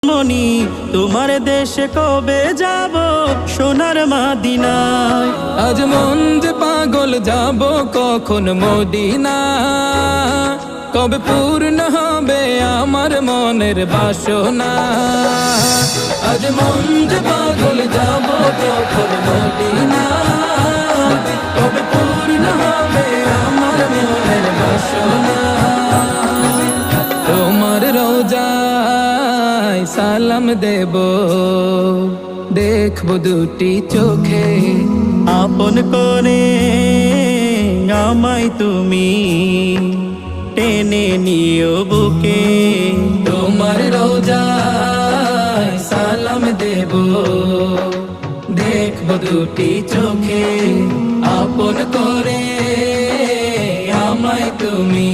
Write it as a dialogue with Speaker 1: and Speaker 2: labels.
Speaker 1: মনি তোমার দেশে কবে যাব সোনার মদিনায়।
Speaker 2: আজ মন যে পাগল যাব কখন মদিনা, কবে পূর্ণ হবে আমার মনের বাসনা। আজ মন যে পাগল যাব কখন মদিনা, কবে পূর্ণ হবে আমার মনের বাসনা। তোমার রওজায় সালাম দেব, দেখব দুটি চোখে,
Speaker 1: আপন করে আমায় তুমি টেনে নিও বুকে।
Speaker 2: তোমার রওজায় সালাম দেব, দেখব দুটি চোখে, আপন করে আমায় তুমি